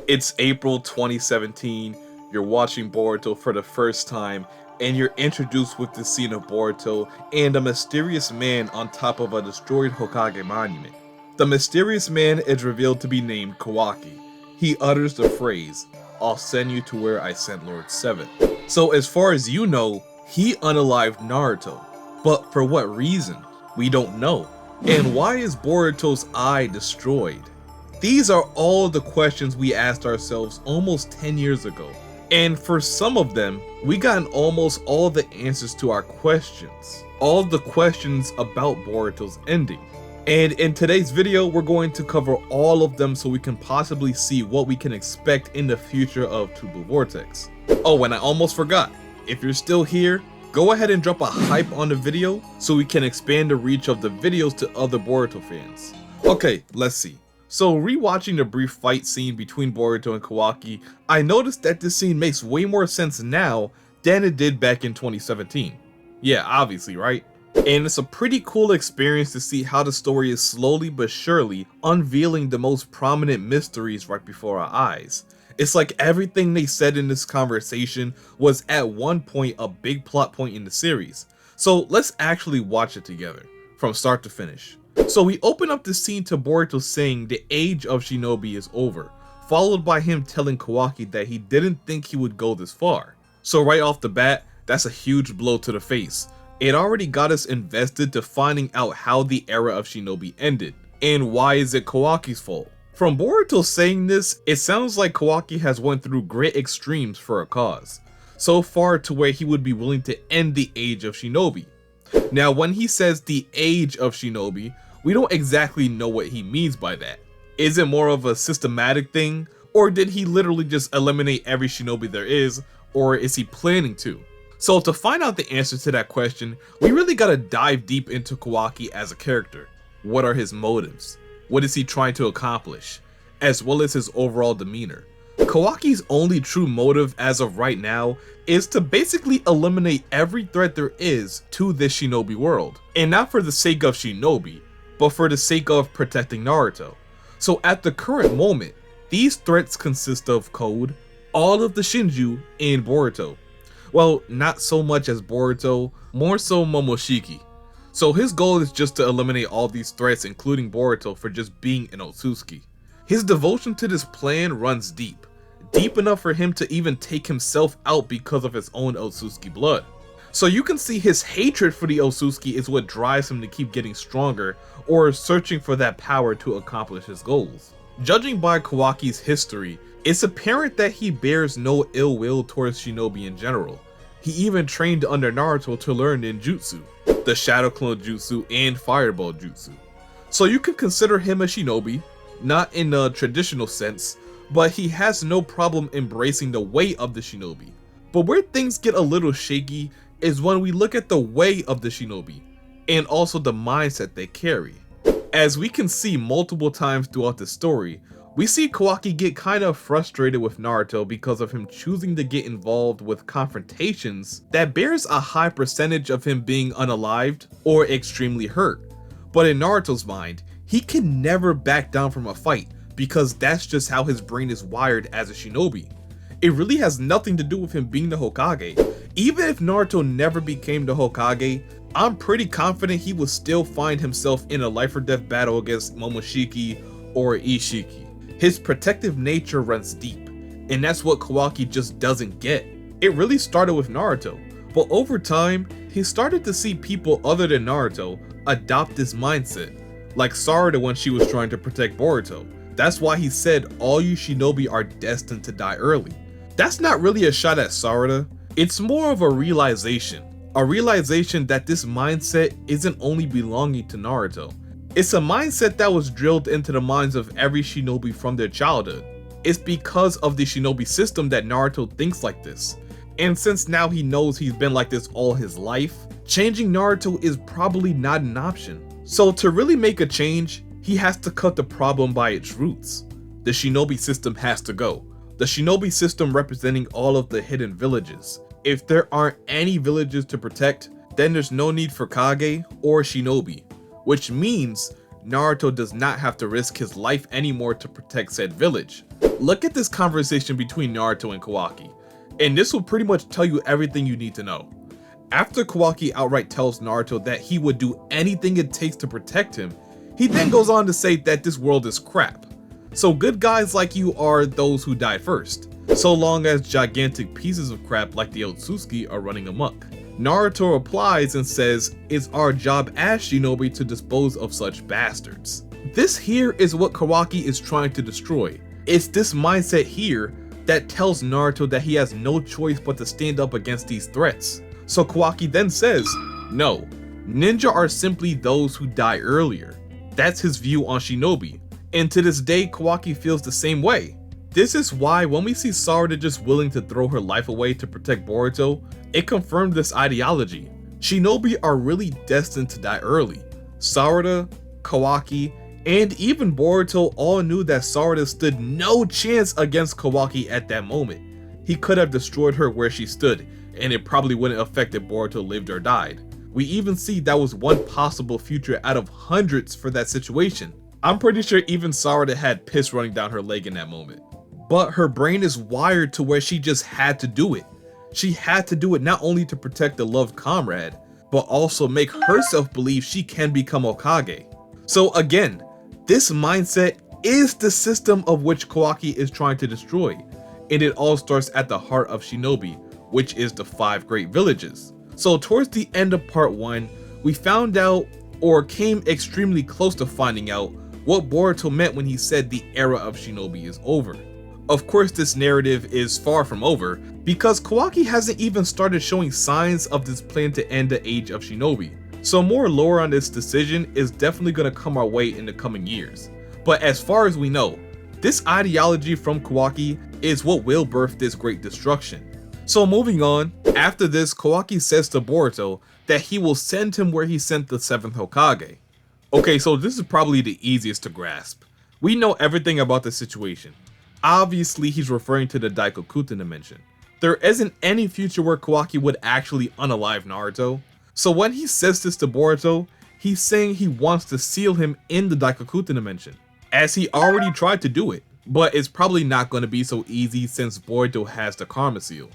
It's April 2017, you're watching Boruto for the first time, and you're introduced with the scene of Boruto and a mysterious man on top of a destroyed Hokage monument. The mysterious man is revealed to be named Kawaki. He utters the phrase, "I'll send you to where I sent Lord 7. So as far as you know, he unalived Naruto. But for what reason? We don't know. And why is Boruto's eye destroyed? These are all the questions we asked ourselves almost 10 years ago. And for some of them, we gotten almost all the answers to our questions. All the questions about Boruto's ending. And in today's video, we're going to cover all of them so we can possibly see what we can expect in the future of TBV Vortex. Oh, and I almost forgot. If you're still here, go ahead and drop a hype on the video so we can expand the reach of the videos to other Boruto fans. Okay, let's see. So rewatching the brief fight scene between Boruto and Kawaki, I noticed that this scene makes way more sense now than it did back in 2017. Yeah, obviously, right? And it's a pretty cool experience to see how the story is slowly but surely unveiling the most prominent mysteries right before our eyes. It's like everything they said in this conversation was at one point a big plot point in the series. So let's actually watch it together, from start to finish. So we open up the scene to Boruto saying the age of Shinobi is over, followed by him telling Kawaki that he didn't think he would go this far. So right off the bat, that's a huge blow to the face. It already got us invested to finding out how the era of Shinobi ended, and why is it Kawaki's fault. From Boruto saying this, it sounds like Kawaki has went through great extremes for a cause, so far to where he would be willing to end the age of Shinobi. Now when he says the age of Shinobi, we don't exactly know what he means by that. Is it more of a systematic thing, or did he literally just eliminate every Shinobi there is, or is he planning to? So to find out the answer to that question, we really gotta dive deep into Kawaki as a character. What are his motives? What is he trying to accomplish? As well as his overall demeanor. Kawaki's only true motive as of right now is to basically eliminate every threat there is to this Shinobi world. And not for the sake of Shinobi, but for the sake of protecting Naruto. So at the current moment, these threats consist of Code, all of the Shinju, and Boruto. Well, not so much as Boruto, more so Momoshiki. So his goal is just to eliminate all these threats, including Boruto, for just being an Otsutsuki. His devotion to this plan runs deep. Deep enough for him to even take himself out because of his own Otsutsuki blood. So you can see his hatred for the Otsutsuki is what drives him to keep getting stronger, or searching for that power to accomplish his goals. Judging by Kawaki's history, it's apparent that he bears no ill will towards Shinobi in general. He even trained under Naruto to learn ninjutsu, the Shadow Clone Jutsu and Fireball Jutsu. So you can consider him a Shinobi, not in a traditional sense, but he has no problem embracing the way of the Shinobi. But where things get a little shaky is when we look at the way of the Shinobi, and also the mindset they carry. As we can see multiple times throughout the story, we see Kawaki get kind of frustrated with Naruto because of him choosing to get involved with confrontations that bears a high percentage of him being unalived or extremely hurt. But in Naruto's mind, he can never back down from a fight because that's just how his brain is wired as a Shinobi. It really has nothing to do with him being the Hokage. Even if Naruto never became the Hokage, I'm pretty confident he would still find himself in a life or death battle against Momoshiki or Ishiki. His protective nature runs deep, and that's what Kawaki just doesn't get. It really started with Naruto, but over time, he started to see people other than Naruto adopt this mindset, like Sarada when she was trying to protect Boruto. That's why he said all you Shinobi are destined to die early. That's not really a shot at Sarada, it's more of a realization that this mindset isn't only belonging to Naruto. It's a mindset that was drilled into the minds of every Shinobi from their childhood. It's because of the Shinobi system that Naruto thinks like this. And since now he knows he's been like this all his life, changing Naruto is probably not an option. So to really make a change, he has to cut the problem by its roots. The Shinobi system has to go. The Shinobi system representing all of the hidden villages. If there aren't any villages to protect, then there's no need for Kage or Shinobi, which means Naruto does not have to risk his life anymore to protect said village. Look at this conversation between Naruto and Kawaki, and this will pretty much tell you everything you need to know. After Kawaki outright tells Naruto that he would do anything it takes to protect him, he then goes on to say that this world is crap. So good guys like you are those who die first, so long as gigantic pieces of crap like the Otsutsuki are running amok. Naruto replies and says, "It's our job as Shinobi to dispose of such bastards." This here is what Kawaki is trying to destroy. It's this mindset here that tells Naruto that he has no choice but to stand up against these threats. So Kawaki then says, "No, ninja are simply those who die earlier." That's his view on Shinobi, and to this day Kawaki feels the same way. This is why when we see Sarada just willing to throw her life away to protect Boruto, it confirmed this ideology. Shinobi are really destined to die early. Sarada, Kawaki, and even Boruto all knew that Sarada stood no chance against Kawaki at that moment. He could have destroyed her where she stood, and it probably wouldn't affect if Boruto lived or died. We even see that was one possible future out of hundreds for that situation. I'm pretty sure even Sarada had piss running down her leg in that moment. But her brain is wired to where she just had to do it. She had to do it not only to protect the loved comrade, but also make herself believe she can become Hokage. So again, this mindset is the system of which Kawaki is trying to destroy, and it all starts at the heart of Shinobi, which is the 5 great villages. So towards the end of part 1, we found out, or came extremely close to finding out, what Boruto meant when he said the era of Shinobi is over. Of course, this narrative is far from over, because Kawaki hasn't even started showing signs of this plan to end the age of Shinobi. So more lore on this decision is definitely going to come our way in the coming years. But as far as we know, this ideology from Kawaki is what will birth this great destruction. So moving on, after this, Kawaki says to Boruto that he will send him where he sent the 7th Hokage. Okay, so this is probably the easiest to grasp. We know everything about the situation. Obviously, he's referring to the Daikokuta dimension. There isn't any future where Kawaki would actually unalive Naruto. So when he says this to Boruto, he's saying he wants to seal him in the Daikokuta dimension, as he already tried to do it, but it's probably not going to be so easy since Boruto has the Karma Seal.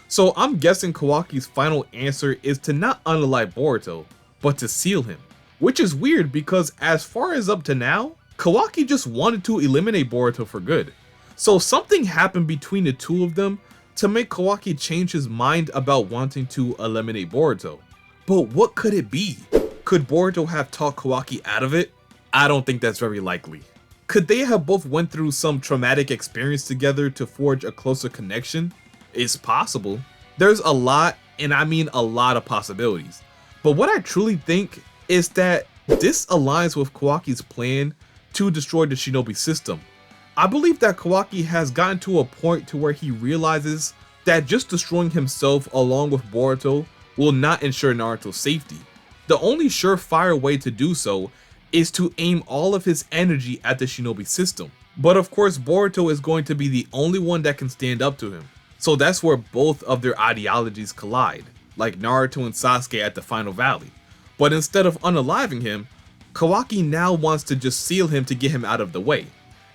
So I'm guessing Kawaki's final answer is to not unalive Boruto, but to seal him. Which is weird because as far as up to now, Kawaki just wanted to eliminate Boruto for good. So something happened between the two of them to make Kawaki change his mind about wanting to eliminate Boruto. But what could it be? Could Boruto have talked Kawaki out of it? I don't think that's very likely. Could they have both went through some traumatic experience together to forge a closer connection? It's possible. There's a lot, and I mean a lot of possibilities. But what I truly think is that this aligns with Kawaki's plan to destroy the Shinobi system. I believe that Kawaki has gotten to a point to where he realizes that just destroying himself along with Boruto will not ensure Naruto's safety. The only surefire way to do so is to aim all of his energy at the Shinobi system. But of course, Boruto is going to be the only one that can stand up to him. So that's where both of their ideologies collide, like Naruto and Sasuke at the Final Valley. But instead of unaliving him, Kawaki now wants to just seal him to get him out of the way.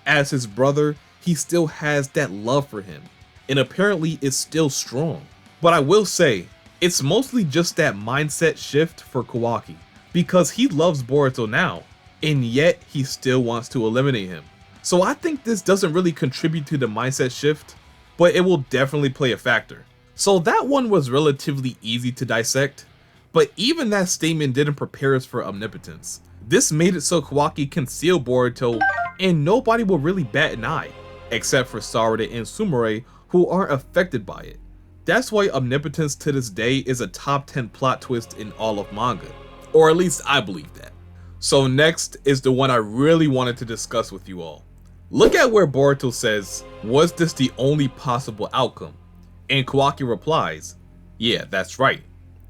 As his brother, he still has that love for him, and apparently is still strong. But I will say, it's mostly just that mindset shift for Kawaki, because he loves Boruto now, and yet he still wants to eliminate him. So I think this doesn't really contribute to the mindset shift, but it will definitely play a factor. So that one was relatively easy to dissect, but even that statement didn't prepare us for omnipotence. This made it so Kawaki can seal Boruto and nobody will really bat an eye, except for Sarada and Sumire, who aren't affected by it. That's why omnipotence to this day is a top 10 plot twist in all of manga, or at least I believe that. So next is the one I really wanted to discuss with you all. Look at where Boruto says, "Was this the only possible outcome?" And Kawaki replies, "Yeah, that's right."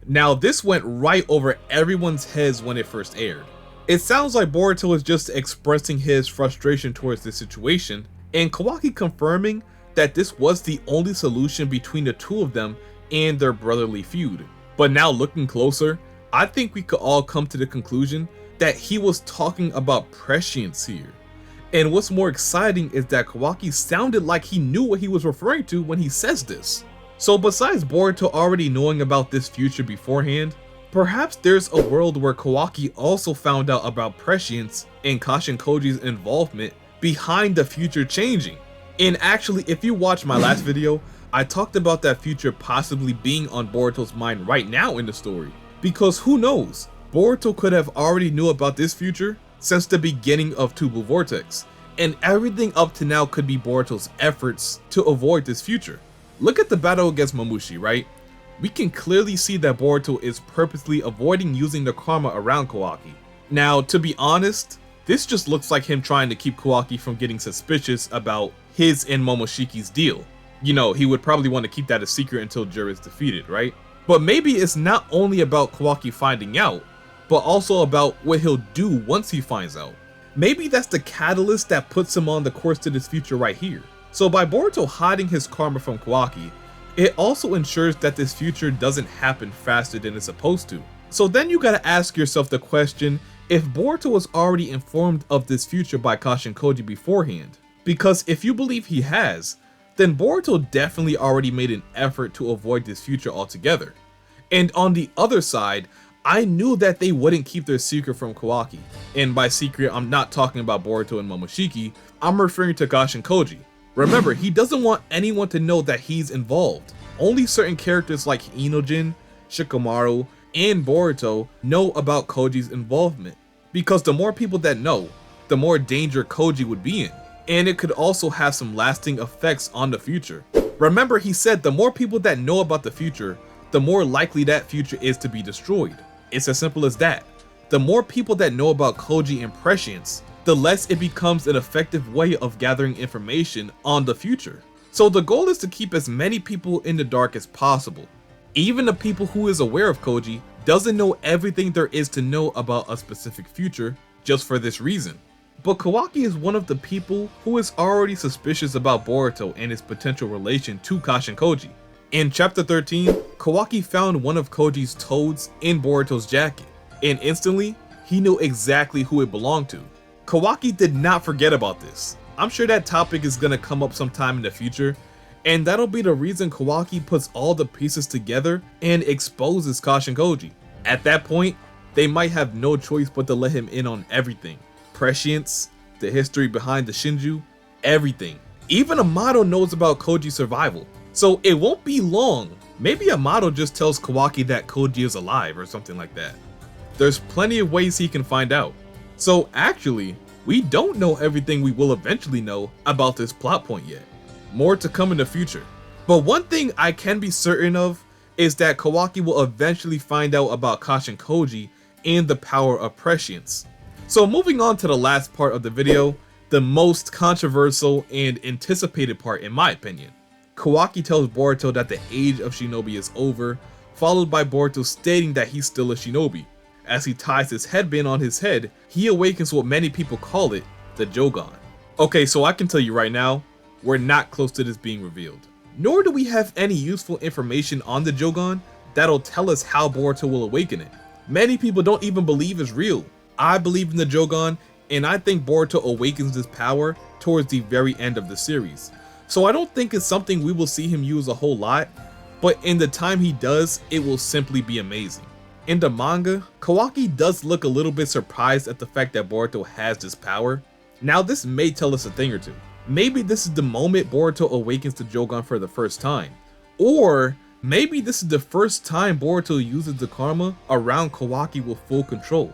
Now this went right over everyone's heads when it first aired. It sounds like Boruto is just expressing his frustration towards this situation, and Kawaki confirming that this was the only solution between the two of them and their brotherly feud. But now looking closer, I think we could all come to the conclusion that he was talking about prescience here. And what's more exciting is that Kawaki sounded like he knew what he was referring to when he says this. So besides Boruto already knowing about this future beforehand, perhaps there's a world where Kawaki also found out about prescience and Kashin Koji's involvement behind the future changing. And actually, if you watched my last video, I talked about that future possibly being on Boruto's mind right now in the story. Because who knows, Boruto could have already knew about this future since the beginning of Two Blue Vortex, and everything up to now could be Boruto's efforts to avoid this future. Look at the battle against Mamushi, right? We can clearly see that Boruto is purposely avoiding using the karma around Kawaki. Now, to be honest, this just looks like him trying to keep Kawaki from getting suspicious about his and Momoshiki's deal. You know, he would probably want to keep that a secret until Juro is defeated, right? But maybe it's not only about Kawaki finding out, but also about what he'll do once he finds out. Maybe that's the catalyst that puts him on the course to this future right here. So by Boruto hiding his karma from Kawaki, it also ensures that this future doesn't happen faster than it's supposed to. So then you gotta ask yourself the question, if Boruto was already informed of this future by Kashin Koji beforehand, because if you believe he has, then Boruto definitely already made an effort to avoid this future altogether. And on the other side, I knew that they wouldn't keep their secret from Kawaki. And by secret, I'm not talking about Boruto and Momoshiki, I'm referring to Kashin Koji. Remember, he doesn't want anyone to know that he's involved. Only certain characters like Inojin, Shikamaru, and Boruto know about Koji's involvement. Because the more people that know, the more danger Koji would be in. And it could also have some lasting effects on the future. Remember, he said the more people that know about the future, the more likely that future is to be destroyed. It's as simple as that. The more people that know about Koji and Prescience, the less it becomes an effective way of gathering information on the future. So the goal is to keep as many people in the dark as possible. Even the people who is aware of Koji doesn't know everything there is to know about a specific future just for this reason. But Kawaki is one of the people who is already suspicious about Boruto and his potential relation to Kashin Koji. In chapter 13, Kawaki found one of Koji's toads in Boruto's jacket, and instantly, he knew exactly who it belonged to. Kawaki did not forget about this. I'm sure that topic is gonna come up sometime in the future, and that'll be the reason Kawaki puts all the pieces together and exposes Kashin Koji. At that point, they might have no choice but to let him in on everything. Prescience, the history behind the Shinju, everything. Even Amato knows about Koji's survival. So it won't be long. Maybe Amato just tells Kawaki that Koji is alive or something like that. There's plenty of ways he can find out. So actually, we don't know everything we will eventually know about this plot point yet. More to come in the future. But one thing I can be certain of is that Kawaki will eventually find out about Kashin Koji and the power of Prescience. So moving on to the last part of the video, the most controversial and anticipated part in my opinion. Kawaki tells Boruto that the age of Shinobi is over, followed by Boruto stating that he's still a Shinobi. As he ties his headband on his head, he awakens what many people call it, the jougan. Okay, so I can tell you right now, we're not close to this being revealed. Nor do we have any useful information on the jougan that'll tell us how Boruto will awaken it. Many people don't even believe it's real. I believe in the jougan, and I think Boruto awakens this power towards the very end of the series. So I don't think it's something we will see him use a whole lot, but in the time he does, it will simply be amazing. In the manga, Kawaki does look a little bit surprised at the fact that Boruto has this power. Now this may tell us a thing or two. Maybe this is the moment Boruto awakens the jougan for the first time. Or maybe this is the first time Boruto uses the karma around Kawaki with full control.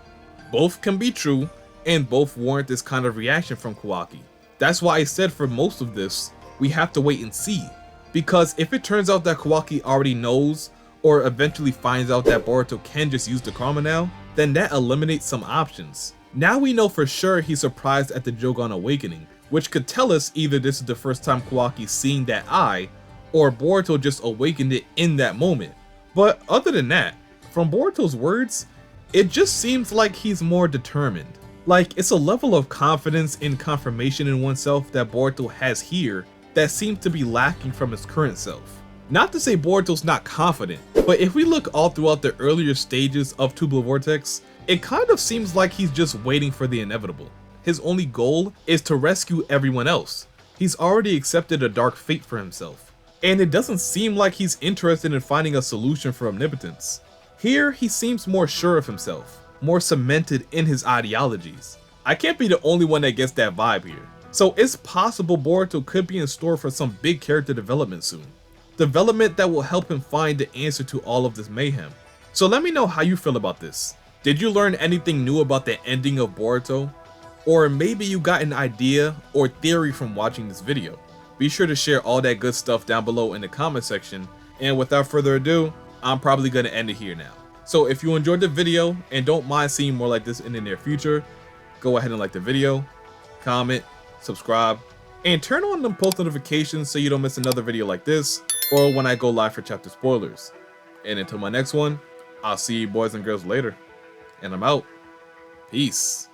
Both can be true, and both warrant this kind of reaction from Kawaki. That's why I said for most of this, we have to wait and see. Because if it turns out that Kawaki already knows, or eventually finds out that Boruto can just use the karma now, then that eliminates some options. Now we know for sure he's surprised at the jougan awakening, which could tell us either this is the first time Kawaki's seeing that eye, or Boruto just awakened it in that moment. But other than that, from Boruto's words, it just seems like he's more determined. Like, it's a level of confidence and confirmation in oneself that Boruto has here that seems to be lacking from his current self. Not to say Boruto's not confident, but if we look all throughout the earlier stages of Two Blue Vortex, It kind of seems like he's just waiting for the inevitable. His only goal is to rescue everyone else. He's already accepted a dark fate for himself. And it doesn't seem like he's interested in finding a solution for omnipotence. Here, he seems more sure of himself, more cemented in his ideologies. I can't be the only one that gets that vibe here. So it's possible Boruto could be in store for some big character development soon. Development that will help him find the answer to all of this mayhem. So let me know how you feel about this. Did you learn anything new about the ending of Boruto? Or maybe you got an idea or theory from watching this video. Be sure to share all that good stuff down below in the comment section. And without further ado, I'm probably going to end it here now. So if you enjoyed the video and don't mind seeing more like this in the near future, go ahead and like the video, comment, subscribe, and turn on them post notifications so you don't miss another video like this or when I go live for chapter spoilers. And until my next one, I'll see you boys and girls later. And I'm out. Peace.